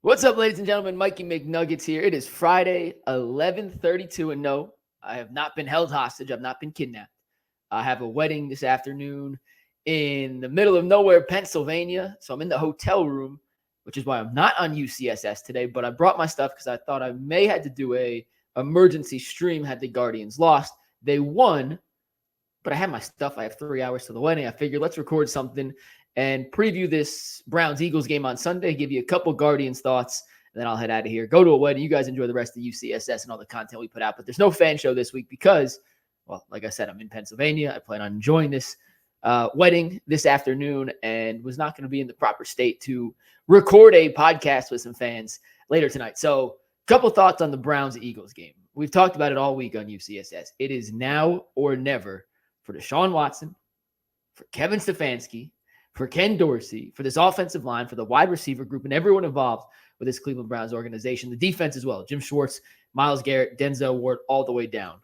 What's up, ladies and gentlemen? Mikey McNuggets here. It is Friday, 11:32, and no, I have not been held hostage. I've not been kidnapped. I have a wedding this afternoon in the middle of nowhere, Pennsylvania. So I'm in the hotel room, which is why I'm not on UCSS today. But I brought my stuff because I thought I may have to do a emergency stream had the Guardians lost. They won, but I had my stuff. I have 3 hours to the wedding. I figured let's record something and preview this Browns-Eagles game on Sunday, give you a couple Guardians thoughts, and then I'll head out of here, go to a wedding. You guys enjoy the rest of UCSS and all the content we put out. But there's no fan show this week because, well, like I said, I'm in Pennsylvania. I plan on enjoying this wedding this afternoon and was not going to be in the proper state to record a podcast with some fans later tonight. So a couple thoughts on the Browns-Eagles game. We've talked about it all week on UCSS. It is now or never for Deshaun Watson, for Kevin Stefanski, for Ken Dorsey, for this offensive line, for the wide receiver group, and everyone involved with this Cleveland Browns organization, the defense as well, Jim Schwartz, Myles Garrett, Denzel Ward, all the way down.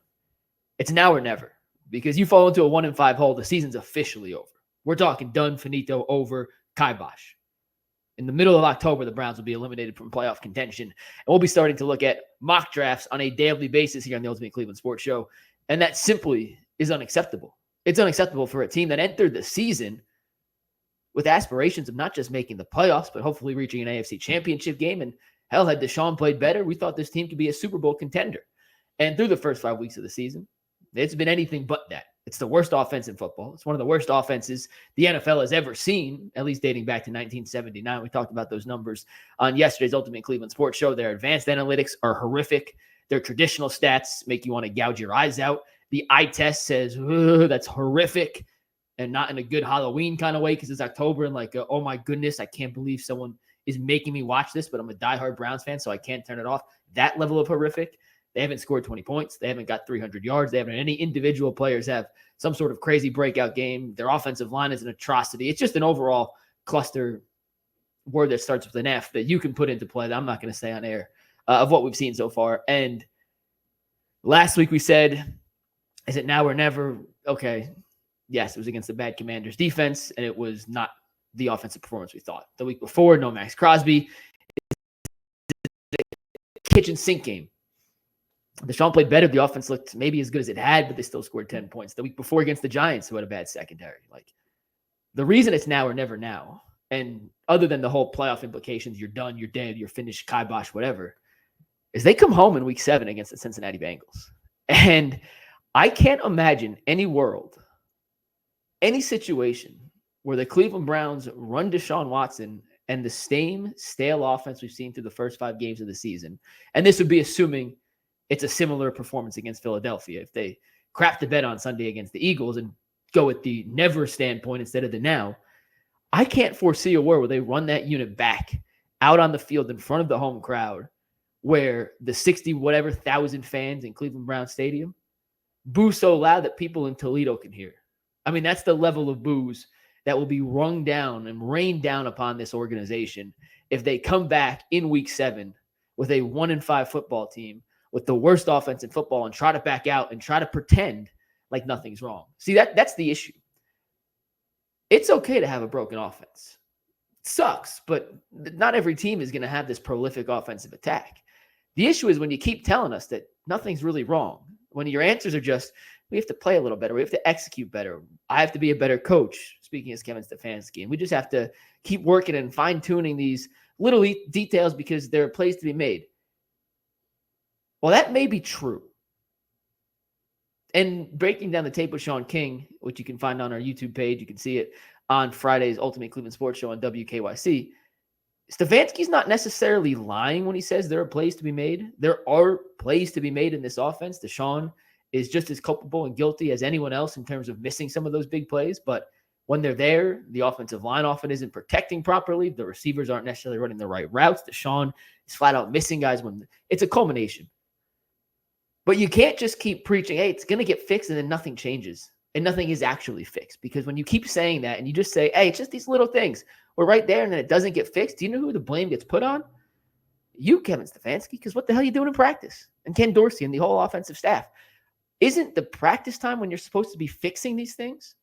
It's now or never, because you fall into a 1-5 hole, the season's officially over. We're talking done, finito, over, kibosh. In the middle of October, the Browns will be eliminated from playoff contention, and we'll be starting to look at mock drafts on a daily basis here on the Ultimate Cleveland Sports Show, and that simply is unacceptable. It's unacceptable for a team that entered the season with aspirations of not just making the playoffs, but hopefully reaching an AFC championship game. And hell, had Deshaun played better, we thought this team could be a Super Bowl contender. And through the first 5 weeks of the season, it's been anything but that. It's the worst offense in football. It's one of the worst offenses the NFL has ever seen, at least dating back to 1979. We talked about those numbers on yesterday's Ultimate Cleveland Sports Show. Their advanced analytics are horrific. Their traditional stats make you want to gouge your eyes out. The eye test says, that's horrific. And not in a good Halloween kind of way because it's October and like, oh my goodness, I can't believe someone is making me watch this, but I'm a diehard Browns fan, so I can't turn it off. That level of horrific. They haven't scored 20 points. They haven't got 300 yards. They haven't any individual players have some sort of crazy breakout game. Their offensive line is an atrocity. It's just an overall cluster word that starts with an F that you can put into play that I'm not going to say on air of what we've seen so far. And last week we said, is it now or never? Okay. Yes, it was against the bad Commanders defense, and it was not the offensive performance we thought. The week before, no Max Crosby. Kitchen sink game. Deshaun played better. The offense looked maybe as good as it had, but they still scored 10 points. The week before against the Giants, who had a bad secondary. Like, the reason it's now or never now, and other than the whole playoff implications, you're done, you're dead, you're finished, kibosh, whatever, is they come home in week 7 against the Cincinnati Bengals. And I can't imagine any world, any situation where the Cleveland Browns run Deshaun Watson and the same stale offense we've seen through the first 5 games of the season, and this would be assuming it's a similar performance against Philadelphia. If they crap the bed on Sunday against the Eagles and go with the never standpoint instead of the now, I can't foresee a world where they run that unit back out on the field in front of the home crowd where the 60-whatever thousand fans in Cleveland Browns Stadium boo so loud that people in Toledo can hear. I mean, that's the level of boos that will be rung down and rained down upon this organization if they come back in week 7 with a 1-5 football team with the worst offense in football and try to back out and try to pretend like nothing's wrong. See, that's the issue. It's okay to have a broken offense. It sucks, but not every team is going to have this prolific offensive attack. The issue is when you keep telling us that nothing's really wrong, when your answers are just, we have to play a little better. We have to execute better. I have to be a better coach, speaking as Kevin Stefanski. And we just have to keep working and fine-tuning these little details because there are plays to be made. Well, that may be true. And breaking down the tape with Sean King, which you can find on our YouTube page, you can see it on Friday's Ultimate Cleveland Sports Show on WKYC. Stefanski's not necessarily lying when he says there are plays to be made. There are plays to be made in this offense. Deshaun is just as culpable and guilty as anyone else in terms of missing some of those big plays. But when they're there, the offensive line often isn't protecting properly. The receivers aren't necessarily running the right routes. Deshaun is flat out missing guys when it's a culmination. But you can't just keep preaching, hey, it's going to get fixed, and then nothing changes. And nothing is actually fixed. Because when you keep saying that and you just say, hey, it's just these little things, we're right there, and then it doesn't get fixed, do you know who the blame gets put on? You, Kevin Stefanski, because what the hell are you doing in practice? And Ken Dorsey and the whole offensive staff. Isn't the practice time when you're supposed to be fixing these things?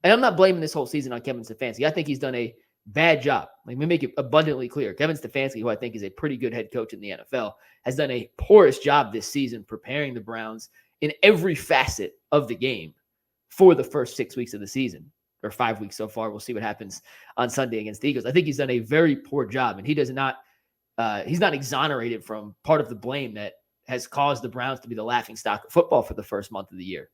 And I'm not blaming this whole season on Kevin Stefanski. I think he's done a Bad job. Let me make it abundantly clear. Kevin Stefanski, who I think is a pretty good head coach in the NFL, has done a poorest job this season preparing the Browns in every facet of the game for the first 6 weeks of the season, or 5 weeks so far. We'll see what happens on Sunday against the Eagles. I think he's done a very poor job, and he's not exonerated from part of the blame that has caused the Browns to be the laughingstock of football for the first month of the year.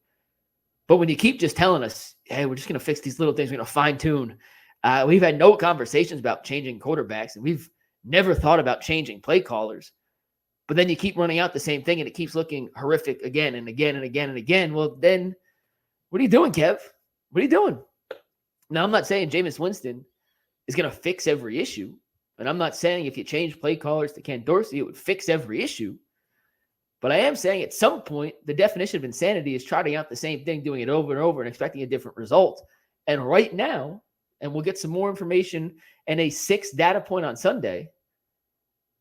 But when you keep just telling us, hey, we're just going to fix these little things, we're going to fine tune. We've had no conversations about changing quarterbacks, and we've never thought about changing play callers. But then you keep running out the same thing, and it keeps looking horrific again and again and again and again. Well, then what are you doing, Kev? What are you doing? Now, I'm not saying Jameis Winston is going to fix every issue. And I'm not saying if you change play callers to Ken Dorsey, it would fix every issue. But I am saying at some point, the definition of insanity is trotting out the same thing, doing it over and over and expecting a different result. And right now, and we'll get some more information and a 6th data point on Sunday,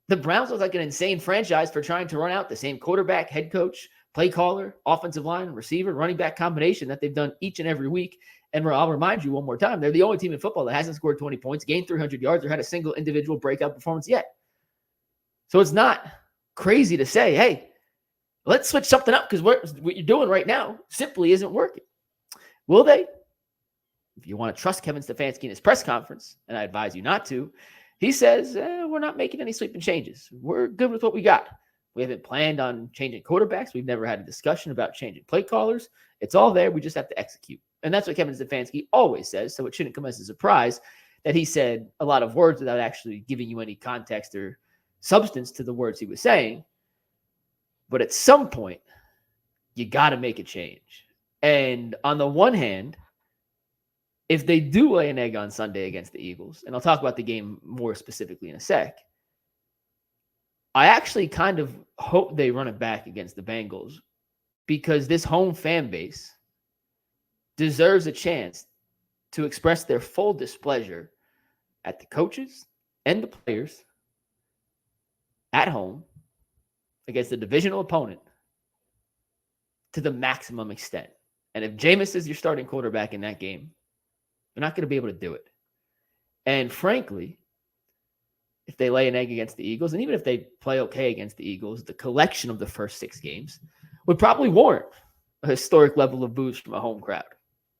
the Browns look like an insane franchise for trying to run out the same quarterback, head coach, play caller, offensive line, receiver, running back combination that they've done each and every week. And I'll remind you one more time, they're the only team in football that hasn't scored 20 points, gained 300 yards, or had a single individual breakout performance yet. So it's not crazy to say, hey, let's switch something up because what you're doing right now simply isn't working. Will they? If you want to trust Kevin Stefanski in his press conference, and I advise you not to, he says, we're not making any sweeping changes. We're good with what we got. We haven't planned on changing quarterbacks. We've never had a discussion about changing play callers. It's all there. We just have to execute. And that's what Kevin Stefanski always says, so it shouldn't come as a surprise that he said a lot of words without actually giving you any context or substance to the words he was saying. But at some point, you got to make a change. And on the one hand, if they do lay an egg on Sunday against the Eagles, and I'll talk about the game more specifically in a sec, I actually kind of hope they run it back against the Bengals because this home fan base deserves a chance to express their full displeasure at the coaches and the players at home against a divisional opponent to the maximum extent. And if Jameis is your starting quarterback in that game, you're not going to be able to do it. And frankly, if they lay an egg against the Eagles, and even if they play okay against the Eagles, the collection of the first 6 games would probably warrant a historic level of boos from a home crowd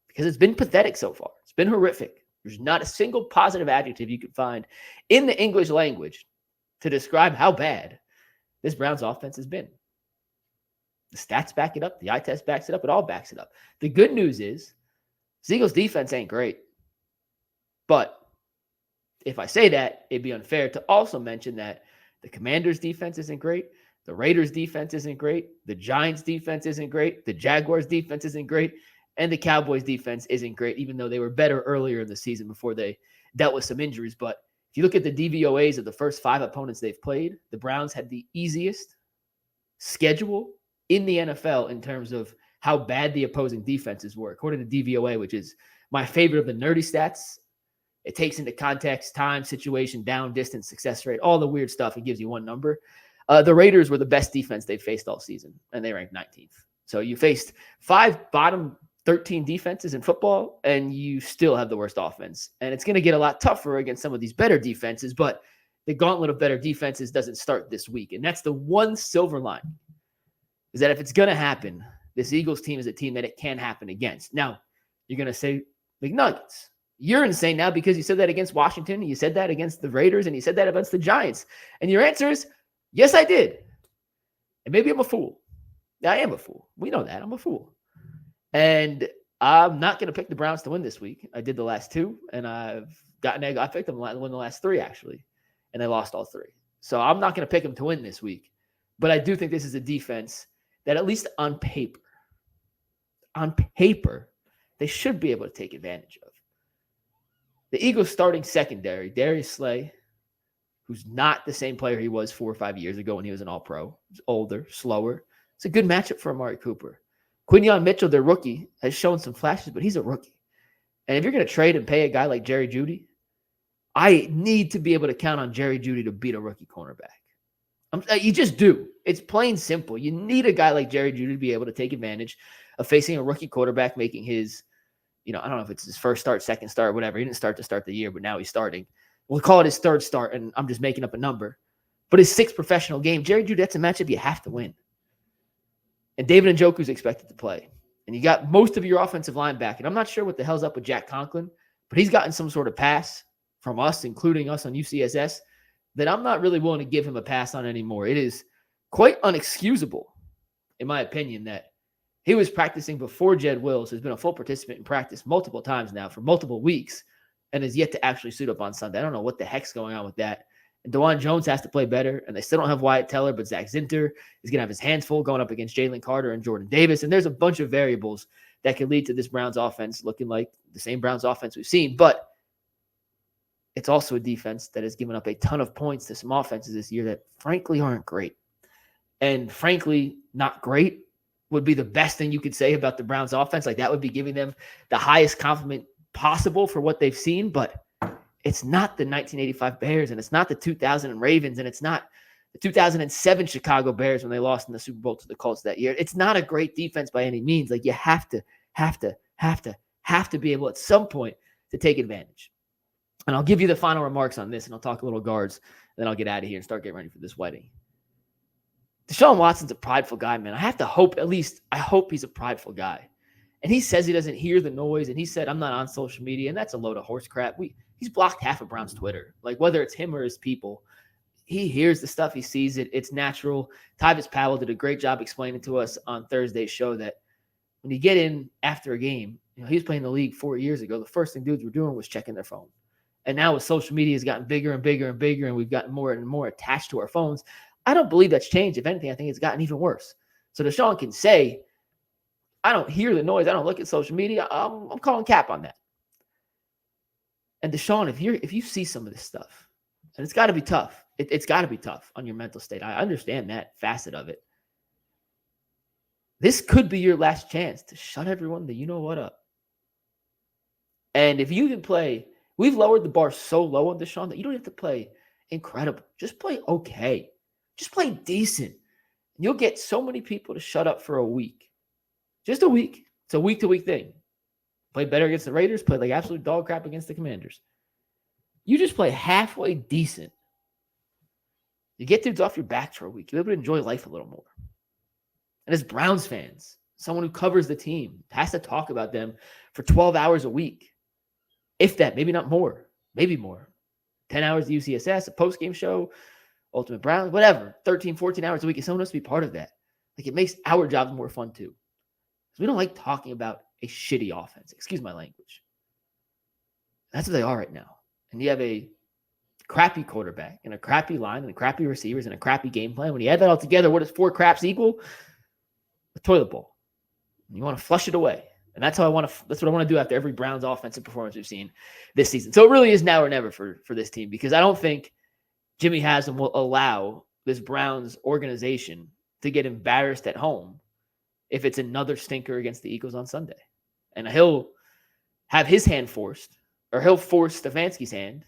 because it's been pathetic so far. It's been horrific. There's not a single positive adjective you could find in the English language to describe how bad this Browns offense has been. The stats back it up. The eye test backs it up. It all backs it up. The good news is the Eagles defense ain't great. But if I say that, it'd be unfair to also mention that the Commanders defense isn't great. The Raiders defense isn't great. The Giants defense isn't great. The Jaguars defense isn't great. And the Cowboys defense isn't great, even though they were better earlier in the season before they dealt with some injuries. But if you look at the DVOAs of the first 5 opponents they've played, the Browns had the easiest schedule in the NFL in terms of how bad the opposing defenses were, according to DVOA, which is my favorite of the nerdy stats. It takes into context, time, situation, down, distance, success rate, all the weird stuff. It gives you one number. The Raiders were the best defense they've faced all season, and they ranked 19th. So you faced 5 bottom 13 defenses in football, and you still have the worst offense. And it's going to get a lot tougher against some of these better defenses, but the gauntlet of better defenses doesn't start this week. And that's the one silver line, is that if it's going to happen, this Eagles team is a team that it can happen against. Now, you're going to say, McNuggets, you're insane now because you said that against Washington, you said that against the Raiders, and you said that against the Giants. And your answer is, yes, I did. And maybe I'm a fool. I am a fool. We know that. I'm a fool. And I'm not going to pick the Browns to win this week. I did the last 2, and I picked them to win the last 3, actually, and they lost all 3. So I'm not going to pick them to win this week. But I do think this is a defense that, at least on paper, they should be able to take advantage of. The Eagles starting secondary, Darius Slay, who's not the same player he was 4 or 5 years ago when he was an all-pro. He's older, slower. It's a good matchup for Amari Cooper. Quinyon Mitchell, their rookie, has shown some flashes, but he's a rookie. And if you're going to trade and pay a guy like Jerry Jeudy, I need to be able to count on Jerry Jeudy to beat a rookie cornerback. You just do. It's plain simple. You need a guy like Jerry Jeudy to be able to take advantage of facing a rookie quarterback making his, I don't know if it's his first start, second start, whatever. He didn't start to start the year, but now he's starting. We'll call it his third start, and I'm just making up a number. But his sixth professional game, Jerry Jeudy, that's a matchup you have to win. And David Njoku's expected to play. And you got most of your offensive line back. And I'm not sure what the hell's up with Jack Conklin, but he's gotten some sort of pass from us, including us on UCSS, that I'm not really willing to give him a pass on anymore. It is quite unexcusable, in my opinion, that he was practicing before Jed Wills, who's been a full participant in practice multiple times now for multiple weeks, and is yet to actually suit up on Sunday. I don't know what the heck's going on with that. And DeJuan Jones has to play better, and they still don't have Wyatt Teller, but Zach Zinter is going to have his hands full going up against Jalen Carter and Jordan Davis. And there's a bunch of variables that could lead to this Browns offense looking like the same Browns offense we've seen. But it's also a defense that has given up a ton of points to some offenses this year that frankly aren't great. And frankly, not great would be the best thing you could say about the Browns offense. Like that would be giving them the highest compliment possible for what they've seen, but it's not the 1985 Bears, and it's not the 2000 Ravens, and it's not the 2007 Chicago Bears when they lost in the Super Bowl to the Colts that year. It's not a great defense by any means. Like you have to be able at some point to take advantage. And I'll give you the final remarks on this, and I'll talk a little guards, and then I'll get out of here and start getting ready for this wedding. Deshaun Watson's a prideful guy, man. I hope he's a prideful guy. And he says he doesn't hear the noise, and he said, I'm not on social media, and that's a load of horse crap. He's blocked half of Brown's Twitter. Like, whether it's him or his people, he hears the stuff, he sees it. It's natural. Tyvis Powell did a great job explaining to us on Thursday's show that when you get in after a game, he was playing the league 4 years ago. The first thing dudes were doing was checking their phone. And now with social media has gotten bigger and bigger and bigger, and we've gotten more and more attached to our phones, I don't believe that's changed. If anything, I think it's gotten even worse. So Deshaun can say, I don't hear the noise. I don't look at social media. I'm calling cap on that. And Deshaun, if you see some of this stuff, and it's got to be tough. It's got to be tough on your mental state. I understand that facet of it. This could be your last chance to shut everyone the you-know-what up. And if you can play, we've lowered the bar so low on Deshaun that you don't have to play incredible. Just play okay. Just play decent. And you'll get so many people to shut up for a week. Just a week. It's a week-to-week thing. Play better against the Raiders. Play like absolute dog crap against the Commanders. You just play halfway decent. You get dudes off your back for a week. You're able to enjoy life a little more. And as Browns fans, someone who covers the team, has to talk about them for 12 hours a week. If that, maybe not more. Maybe more. 10 hours of UCSS, a post-game show, Ultimate Browns, whatever. 13, 14 hours a week. If someone has to be part of that. Like, it makes our jobs more fun too. Because we don't like talking about a shitty offense. Excuse my language. That's what they are right now. And you have a crappy quarterback and a crappy line and crappy receivers and a crappy game plan. When you add that all together, what does 4 craps equal? A toilet bowl. And you want to flush it away. And that's what I want to do after every Browns offensive performance we've seen this season. So it really is now or never for this team, because I don't think Jimmy Haslam will allow this Browns organization to get embarrassed at home if it's another stinker against the Eagles on Sunday. And he'll have his hand forced, or he'll force Stefanski's hand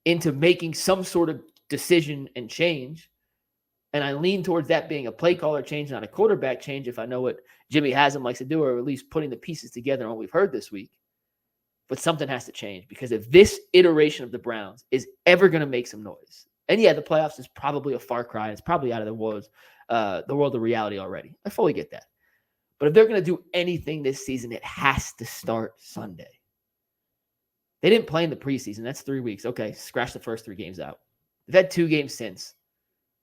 into making some sort of decision and change. And I lean towards that being a play caller change, not a quarterback change, if I know what Jimmy Haslam likes to do, or at least putting the pieces together on what we've heard this week. But something has to change, because if this iteration of the Browns is ever going to make some noise, and yeah, the playoffs is probably a far cry. It's probably out of the world of reality already. I fully get that. But if they're going to do anything this season, it has to start Sunday. They didn't play in the preseason. That's 3 weeks. Okay, scratch the first 3 games out. They've had 2 games since.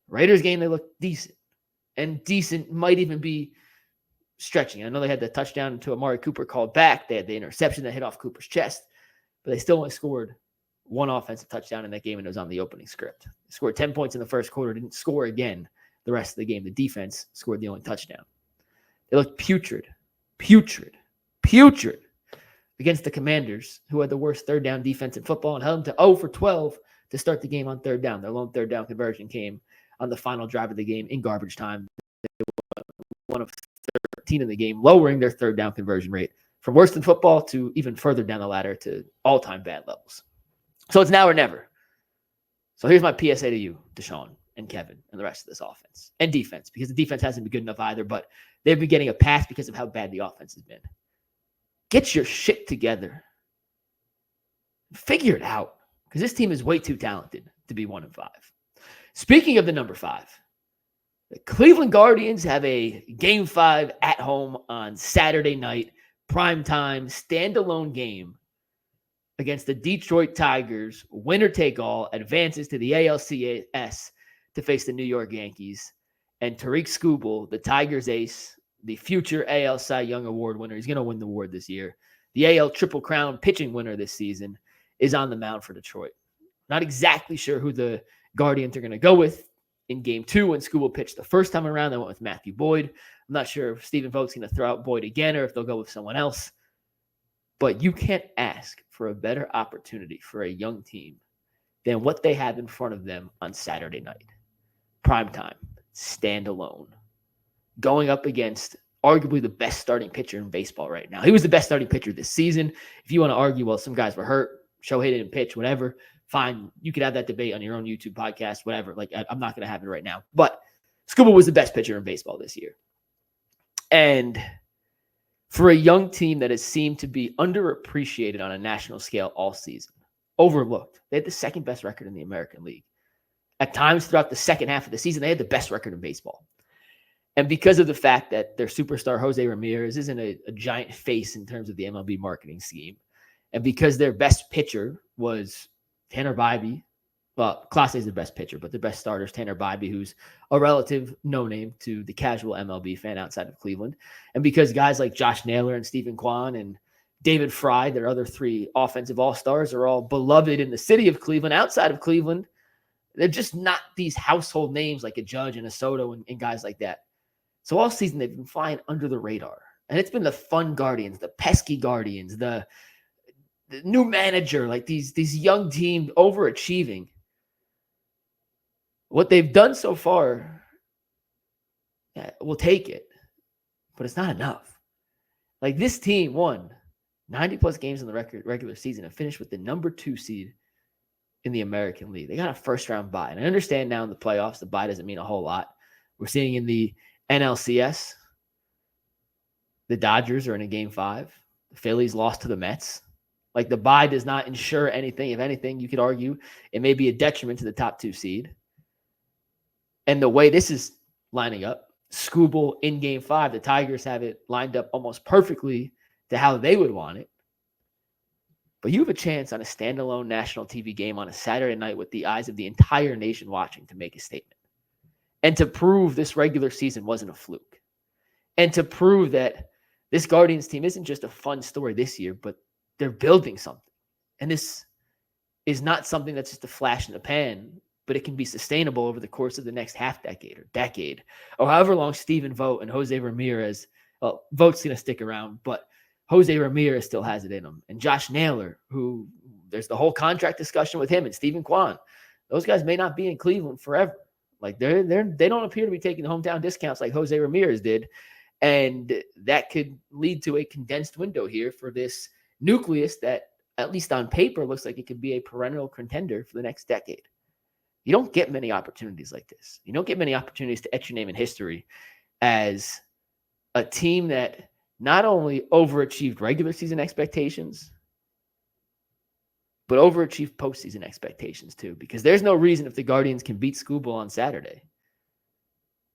Raiders game, they look decent. And decent might even be stretching. I know they had the touchdown to Amari Cooper called back. They had the interception that hit off Cooper's chest. But they still only scored 1 offensive touchdown in that game, and it was on the opening script. They scored 10 points in the first quarter, didn't score again the rest of the game. The defense scored the only touchdown. They looked putrid against the Commanders, who had the worst third down defense in football, and held them to 0 for 12 to start the game on third down. Their lone third down conversion came on the final drive of the game in garbage time. They were 1 of 13 in the game, lowering their third down conversion rate from worst in football to even further down the ladder to all-time bad levels. So it's now or never. So here's my PSA to you, Deshaun and Kevin and the rest of this offense and defense, because the defense hasn't been good enough either, but they've been getting a pass because of how bad the offense has been. Get your shit together. Figure it out, because this team is way too talented to be 1-5. Speaking of the number 5, the Cleveland Guardians have a Game 5 at home on Saturday night, primetime, standalone game against the Detroit Tigers. Winner take all, advances to the ALCS to face the New York Yankees. And Tarik Skubal, the Tigers ace, the future AL Cy Young Award winner, he's going to win the award this year, the AL Triple Crown pitching winner this season, is on the mound for Detroit. Not exactly sure who the Guardians are going to go with in Game 2 when Skubal pitched the first time around. They went with Matthew Boyd. I'm not sure if Stephen Vogt's going to throw out Boyd again or if they'll go with someone else. But you can't ask for a better opportunity for a young team than what they have in front of them on Saturday night. Primetime, standalone, going up against arguably the best starting pitcher in baseball right now. He was the best starting pitcher this season. If you want to argue, well, some guys were hurt, Shohei didn't pitch, whatever, fine. You could have that debate on your own YouTube podcast, whatever. Like, I'm not going to have it right now. But Skubal was the best pitcher in baseball this year. And for a young team that has seemed to be underappreciated on a national scale all season, overlooked, they had the second best record in the American League. At times throughout the second half of the season, they had the best record in baseball. And because of the fact that their superstar Jose Ramirez isn't a giant face in terms of the MLB marketing scheme, and because their best pitcher was Tanner Bybee, well, Clase is the best pitcher, but the best starter is Tanner Bybee, who's a relative no-name to the casual MLB fan outside of Cleveland. And because guys like Josh Naylor and Stephen Kwan and David Fry, their other 3 offensive all-stars, are all beloved in the city of Cleveland, outside of Cleveland, they're just not these household names like a Judge and a Soto and guys like that. So all season, they've been flying under the radar. And it's been the fun Guardians, the pesky Guardians, the new manager, like these young teams overachieving. What they've done so far, we'll take it, but it's not enough. Like, this team won 90-plus games in the regular season and finished with the number 2 seed in the American League. They got a first-round bye. And I understand now in the playoffs, the bye doesn't mean a whole lot. We're seeing in the NLCS, the Dodgers are in a Game 5. The Phillies lost to the Mets. Like, the bye does not ensure anything. If anything, you could argue it may be a detriment to the top 2 seed. And the way this is lining up, Skubal in Game 5, the Tigers have it lined up almost perfectly to how they would want it. But you have a chance on a standalone national TV game on a Saturday night with the eyes of the entire nation watching to make a statement. And to prove this regular season wasn't a fluke. And to prove that this Guardians team isn't just a fun story this year, but they're building something. And this is not something that's just a flash in the pan, but it can be sustainable over the course of the next half decade or decade, or however long Stephen Vogt and Jose Ramirez, well, Vogt's going to stick around, but Jose Ramirez still has it in him. And Josh Naylor, who there's the whole contract discussion with him, and Stephen Kwan. Those guys may not be in Cleveland forever. Like, they don't appear to be taking the hometown discounts like Jose Ramirez did. And that could lead to a condensed window here for this nucleus that, at least on paper, looks like it could be a perennial contender for the next decade. You don't get many opportunities like this. You don't get many opportunities to etch your name in history as a team that not only overachieved regular season expectations, but overachieved postseason expectations too. Because there's no reason, if the Guardians can beat Skubal on Saturday,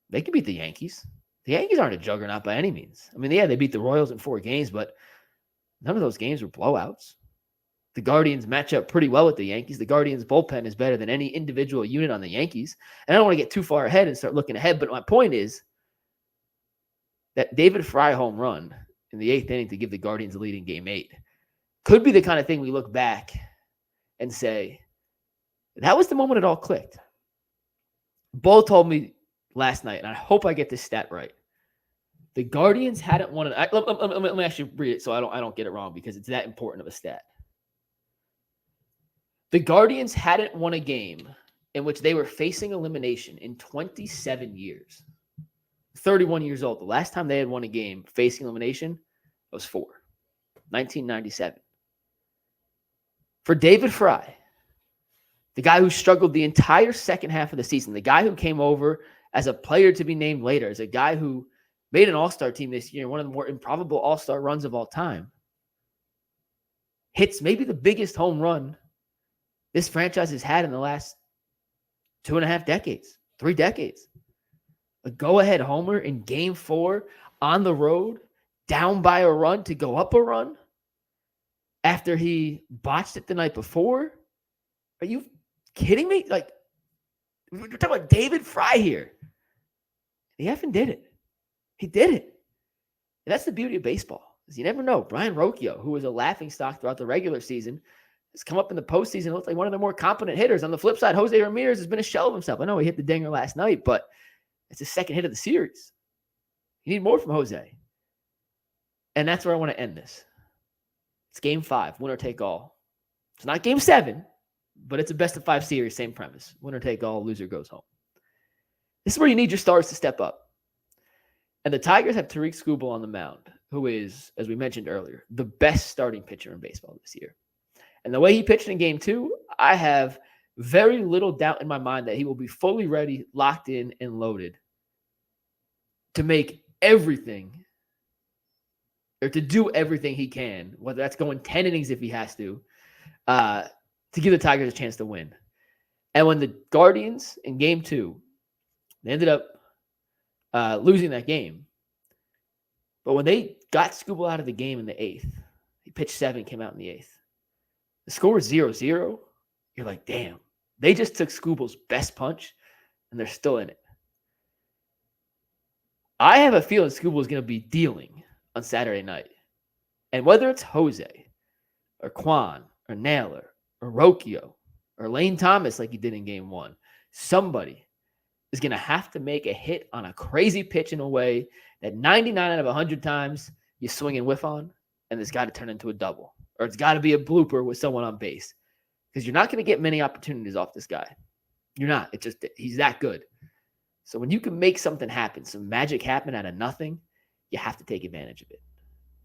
they can beat the Yankees. The Yankees aren't a juggernaut by any means. I mean, yeah, they beat the Royals in 4 games, but none of those games were blowouts. The Guardians match up pretty well with the Yankees. The Guardians' bullpen is better than any individual unit on the Yankees. And I don't want to get too far ahead and start looking ahead, but my point is that David Fry home run in the 8th inning to give the Guardians the lead in Game 8 could be the kind of thing we look back and say, that was the moment it all clicked. Bull told me last night, and I hope I get this stat right. The Guardians hadn't won an. Let me actually read it so I don't get it wrong, because it's that important of a stat. The Guardians hadn't won a game in which they were facing elimination in 27 years. 31 years old. The last time they had won a game facing elimination was 1997. For David Fry, the guy who struggled the entire second half of the season, the guy who came over as a player to be named later, as a guy who made an all-star team this year, one of the more improbable all-star runs of all time, hits maybe the biggest home run this franchise has had in the last 2.5 decades, 3 decades. A go-ahead homer in Game 4 on the road, down by a run to go up a run after he botched it the night before. Are you kidding me? Like, we're talking about David Fry here. He effing did it. He did it. And that's the beauty of baseball, is you never know. Brian Rocchio, who was a laughingstock throughout the regular season, has come up in the postseason and looked like one of the more competent hitters. On the flip side, Jose Ramirez has been a shell of himself. I know he hit the dinger last night, but it's his second hit of the series. You need more from Jose. And that's where I want to end this. It's Game 5, winner take all. It's not Game 7, but it's a best-of-5 series, same premise. Winner take all, loser goes home. This is where you need your stars to step up. And the Tigers have Tarik Skubal on the mound, who is, as we mentioned earlier, the best starting pitcher in baseball this year. And the way he pitched in Game 2, I have very little doubt in my mind that he will be fully ready, locked in, and loaded to make everything, or to do everything he can, whether that's going 10 innings if he has to give the Tigers a chance to win. And when the Guardians in Game 2, they ended up losing that game. But when they got Skubal out of the game in the 8th, he pitched 7, came out in the 8th. The score was 0-0. You're like, damn. They just took Skubal's best punch, and they're still in it. I have a feeling Skubal is going to be dealing on Saturday night. And whether it's Jose or Quan or Naylor or Rocchio or Lane Thomas like he did in Game 1, somebody is going to have to make a hit on a crazy pitch in a way that 99 out of 100 times you swing and whiff on, and it's got to turn into a double. Or it's got to be a blooper with someone on base. Because you're not going to get many opportunities off this guy. You're not. It's just, he's that good. So when you can make something happen, some magic happen out of nothing, you have to take advantage of it.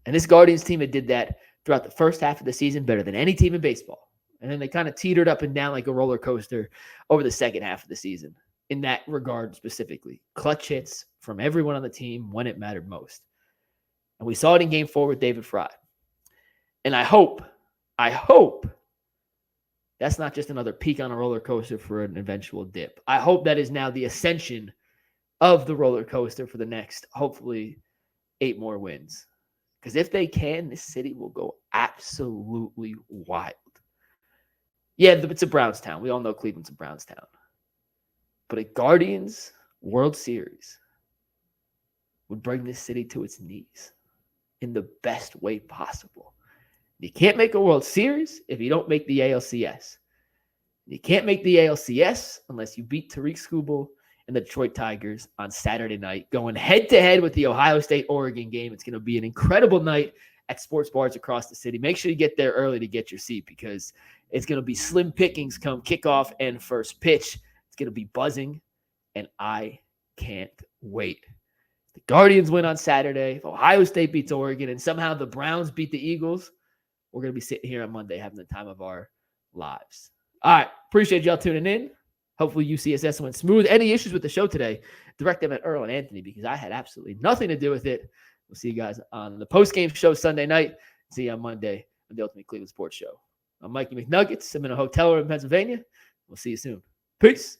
And this Guardians team did that throughout the first half of the season better than any team in baseball. And then they kind of teetered up and down like a roller coaster over the second half of the season. In that regard specifically. Clutch hits from everyone on the team when it mattered most. And we saw it in Game 4 with David Fry. And I hope that's not just another peak on a roller coaster for an eventual dip. I hope that is now the ascension of the roller coaster for the next, hopefully, 8 more wins. Because if they can, this city will go absolutely wild. Yeah, it's a Browns town. We all know Cleveland's a Browns town. But a Guardians World Series would bring this city to its knees in the best way possible. You can't make a World Series if you don't make the ALCS. You can't make the ALCS unless you beat Tarik Skubal and the Detroit Tigers on Saturday night, going head-to-head with the Ohio State-Oregon game. It's going to be an incredible night at sports bars across the city. Make sure you get there early to get your seat because it's going to be slim pickings come kickoff and first pitch. It's going to be buzzing, and I can't wait. The Guardians win on Saturday. If Ohio State beats Oregon and somehow the Browns beat the Eagles, we're going to be sitting here on Monday having the time of our lives. All right. Appreciate y'all tuning in. Hopefully UCSS went smooth. Any issues with the show today, direct them at Earl and Anthony because I had absolutely nothing to do with it. We'll see you guys on the post-game show Sunday night. See you on Monday on the Ultimate Cleveland Sports Show. I'm Mikey McNuggets. I'm in a hotel room in Pennsylvania. We'll see you soon. Peace.